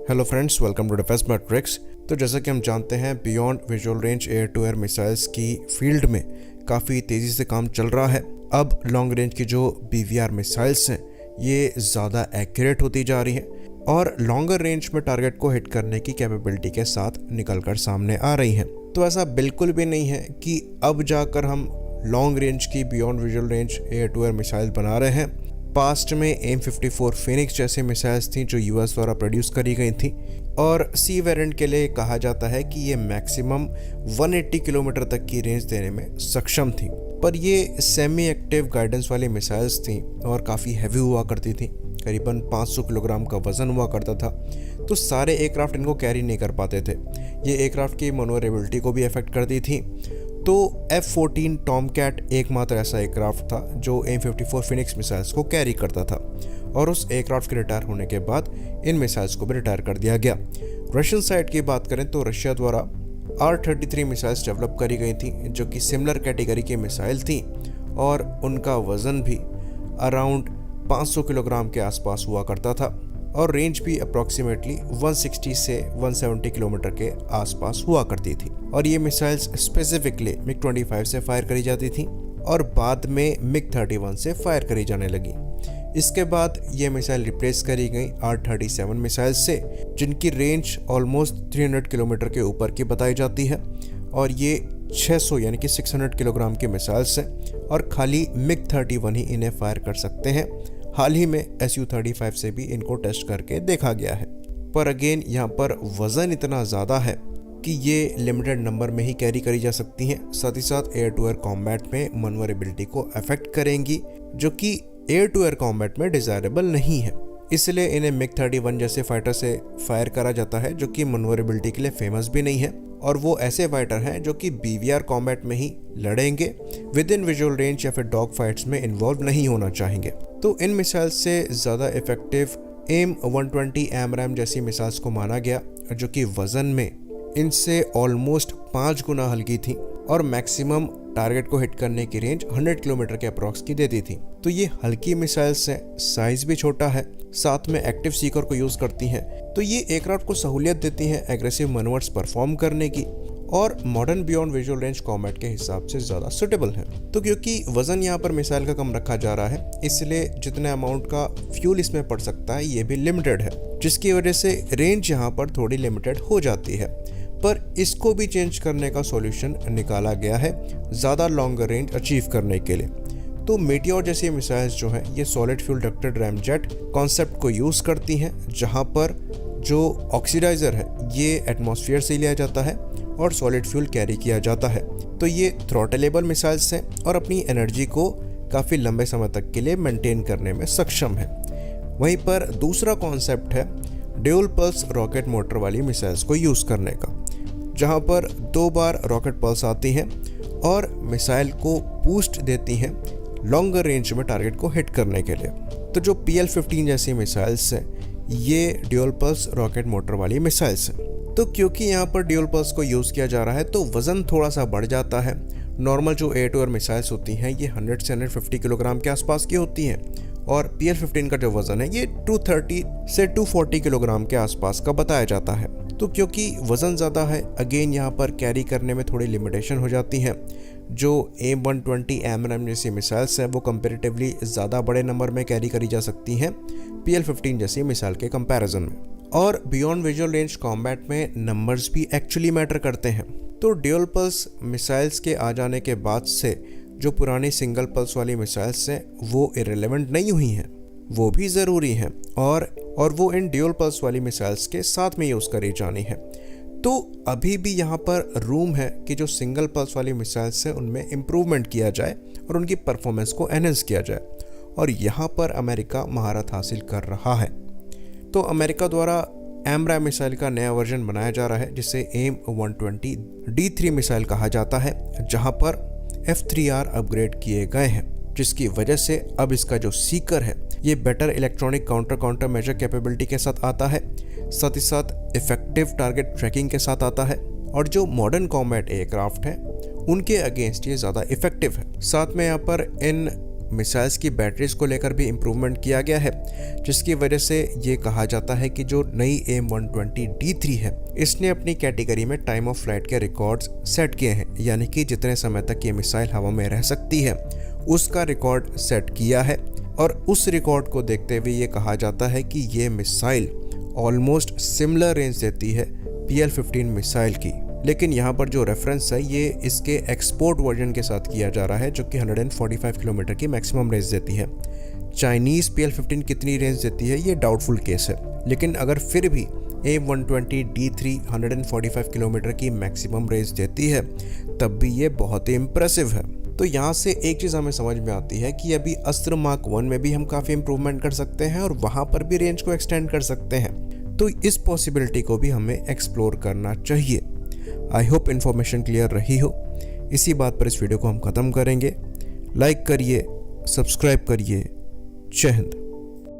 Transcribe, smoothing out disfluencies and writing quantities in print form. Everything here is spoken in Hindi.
Hello friends, welcome to defence matrix. तो जैसा कि हम जानते हैं, beyond visual range air to air missiles की फील्ड में काफ़ी तेज़ी से काम चल रहा है। अब लॉन्ग रेंज की जो BVR मिसाइल्स हैं ये ज़्यादा एक्यूरेट होती जा रही हैं और लॉन्गर रेंज में टारगेट को हिट करने की कैपेबिलिटी के साथ निकलकर सामने आ रही हैं। तो ऐसा बिल्कुल भी नहीं है कि अब जाकर हम लॉन्ग रेंज की beyond visual range air to air missile बना रहे हैं। पास्ट में AIM-54 फिनिक्स जैसे मिसाइल्स थी जो US द्वारा प्रोड्यूस करी गई थी और सी वेरिएंट के लिए कहा जाता है कि ये मैक्सिमम 180 किलोमीटर तक की रेंज देने में सक्षम थी। पर ये सेमी एक्टिव गाइडेंस वाली मिसाइल्स थी और काफ़ी हैवी हुआ करती थी, करीबन 500 किलोग्राम का वज़न हुआ करता था। तो सारे एयरक्राफ्ट इनको कैरी नहीं कर पाते थे। ये एयरक्राफ्ट की मनोवरेबिलिटी को भी अफेक्ट करती थी। तो F-14 टॉमकैट एकमात्र ऐसा एयरक्राफ्ट था जो AIM-54 फिनिक्स मिसाइल्स को कैरी करता था और उस एयरक्राफ्ट के रिटायर होने के बाद इन मिसाइल्स को भी रिटायर कर दिया गया। रशियन साइड की बात करें तो रशिया द्वारा R-33 मिसाइल्स डेवलप करी गई थी जो कि सिमिलर कैटेगरी की मिसाइल थी और उनका वज़न भी अराउंड 500 किलोग्राम के आसपास हुआ करता था और रेंज भी अप्रॉक्सीमेटली 160 से 170 किलोमीटर के आसपास हुआ करती थी। और ये मिसाइल्स स्पेसिफिकली MiG-25 से फायर करी जाती थी और बाद में MiG-31 से फायर करी जाने लगी। इसके बाद ये मिसाइल रिप्लेस करी गई R-37 मिसाइल से, जिनकी रेंज ऑलमोस्ट 300 किलोमीटर के ऊपर की बताई जाती है और ये 600 यानी कि 600 किलोग्राम की मिसाइल्स हैं और खाली MiG-31 ही इन्हें फायर कर सकते हैं। हाल ही में Su-35 से भी इनको टेस्ट करके देखा गया है, पर अगेन यहाँ पर वज़न इतना ज़्यादा है कि ये लिमिटेड नंबर में ही कैरी करी जा सकती हैं। साथ ही साथ एयर टू एयर कॉम्बैट में मनोवरेबिलिटी को अफेक्ट करेंगी, जो कि एयर टू एयर कॉम्बैट में डिज़ायरेबल नहीं है। इसलिए इन्हें MiG-31 जैसे फाइटर से फायर करा जाता है जो कि मनोवरेबिलिटी के लिए फेमस भी नहीं है और वो ऐसे फाइटर हैं जो कि BVR कॉम्बैट में ही लड़ेंगे, विद इन विजुअल रेंज या फिर डॉग फाइट्स में इन्वॉल्व नहीं होना चाहेंगे। तो इन मिसाइल से ज़्यादा इफेक्टिव AIM-120 AMRAAM जैसी मिसाइल्स को माना गया जो कि वज़न में इनसे ऑलमोस्ट 5 गुना हल्की थी और मैक्सिमम टारगेट को हिट करने की रेंज 100 किलोमीटर के अप्रॉक्स की देती थी। तो ये हल्की मिसाइल्स हैं, साइज भी छोटा है, साथ में एक्टिव सीकर को यूज़ करती हैं। तो ये एयरक्राफ्ट को सहूलियत देती हैं एग्रेसिव मैनूवर्स परफॉर्म करने की और modern beyond visual range combat के हिसाब से ज़्यादा सुटेबल है। तो क्योंकि वज़न यहाँ पर मिसाइल का कम रखा जा रहा है, इसलिए जितने अमाउंट का फ्यूल इसमें पड़ सकता है ये भी लिमिटेड है, जिसकी वजह से रेंज यहाँ पर थोड़ी लिमिटेड हो जाती है। पर इसको भी चेंज करने का सॉल्यूशन निकाला गया है ज़्यादा लॉन्गर रेंज अचीव करने के लिए। तो मेटियोर जैसी मिसाइल्स जो हैं ये solid fuel ducted ramjet concept को यूज़ करती हैं, जहां पर जो ऑक्सीडाइज़र है ये एटमॉस्फेयर से लिया जाता है और सॉलिड फ्यूल कैरी किया जाता है। तो ये थ्रॉटलेबल मिसाइल्स हैं और अपनी एनर्जी को काफ़ी लंबे समय तक के लिए मेंटेन करने में सक्षम है। वहीं पर दूसरा कॉन्सेप्ट है ड्यूल पल्स रॉकेट मोटर वाली मिसाइल्स को यूज़ करने का, जहां पर 2 बार रॉकेट पल्स आती हैं और मिसाइल को बूस्ट देती हैं लॉन्गर रेंज में टारगेट को हिट करने के लिए। तो जो PL-15 जैसी मिसाइल्स हैं ये ड्यूल पल्स रॉकेट मोटर वाली मिसाइल्स हैं। तो क्योंकि यहाँ पर ड्यूल पल्स को यूज़ किया जा रहा है तो वज़न थोड़ा सा बढ़ जाता है। नॉर्मल जो एयर टू एयर मिसाइल्स होती हैं ये 100 से 150 किलोग्राम के आसपास की होती हैं और PL-15 का जो वज़न है ये 230 से 240 किलोग्राम के आसपास का बताया जाता है। तो क्योंकि वज़न ज़्यादा है, अगेन यहाँ पर कैरी करने में थोड़ी लिमिटेशन हो जाती हैं। जो AIM-120 AMRAAM जैसी मिसाइल्स हैं वो कंपेरेटिवली ज़्यादा बड़े नंबर में कैरी करी जा सकती हैं PL-15 जैसी मिसाइल के कंपैरिजन में। और बियॉन्ड विजुअल रेंज कॉम्बैट में नंबर्स भी एक्चुअली मैटर करते हैं। तो ड्यूल पल्स मिसाइल्स के आ जाने के बाद से जो पुरानी सिंगल पल्स वाली मिसाइल्स हैं वो इरेलेवेंट नहीं हुई हैं, वो भी ज़रूरी हैं और वो इन ड्यूल पल्स वाली मिसाइल्स के साथ में यूज़ करी जानी है। तो अभी भी यहाँ पर रूम है कि जो सिंगल पल्स वाली मिसाइल्स हैं उनमें इम्प्रूवमेंट किया जाए और उनकी परफॉर्मेंस को एनहेंस किया जाए और यहाँ पर अमेरिका महारत हासिल कर रहा है। तो अमेरिका द्वारा AMRAAM मिसाइल का नया वर्जन बनाया जा रहा है जिसे AIM-120 D3 मिसाइल कहा जाता है, जहाँ पर F3R अपग्रेड किए गए हैं, जिसकी वजह से अब इसका जो सीकर है ये better electronic counter measure capability के साथ आता है, साथ ही साथ इफेक्टिव टारगेट ट्रैकिंग के साथ आता है और जो मॉडर्न कॉम्बैट एयरक्राफ्ट है उनके अगेंस्ट ये ज़्यादा इफेक्टिव है। साथ में यहाँ पर इन मिसाइल्स की बैटरीज को लेकर भी इम्प्रूवमेंट किया गया है, जिसकी वजह से ये कहा जाता है कि जो नई AIM-120D3 है इसने अपनी कैटेगरी में टाइम ऑफ फ्लाइट के रिकॉर्ड्स सेट किए हैं, यानी कि जितने समय तक ये मिसाइल हवा में रह सकती है उसका रिकॉर्ड सेट किया है। और उस रिकॉर्ड को देखते हुए ये कहा जाता है कि ये मिसाइल ऑलमोस्ट सिमिलर रेंज देती है PL-15 मिसाइल की। लेकिन यहाँ पर जो रेफरेंस है ये इसके एक्सपोर्ट वर्जन के साथ किया जा रहा है, जो कि 145 किलोमीटर की मैक्सिमम रेंज देती है। चाइनीज़ PL-15 कितनी रेंज देती है ये डाउटफुल केस है, लेकिन अगर फिर भी AIM-120D3 145 किलोमीटर की मैक्सिमम रेंज देती है तब भी ये बहुत ही इम्प्रेसिव है। तो यहाँ से एक चीज़ हमें समझ में आती है कि अभी अस्त्र मार्क 1 में भी हम काफ़ी इम्प्रूवमेंट कर सकते हैं और वहाँ पर भी रेंज को एक्सटेंड कर सकते हैं। तो इस पॉसिबिलिटी को भी हमें एक्सप्लोर करना चाहिए। आई होप इन्फॉर्मेशन क्लियर रही हो। इसी बात पर इस वीडियो को हम ख़त्म करेंगे। लाइक करिए, सब्सक्राइब करिए। जय हिंद।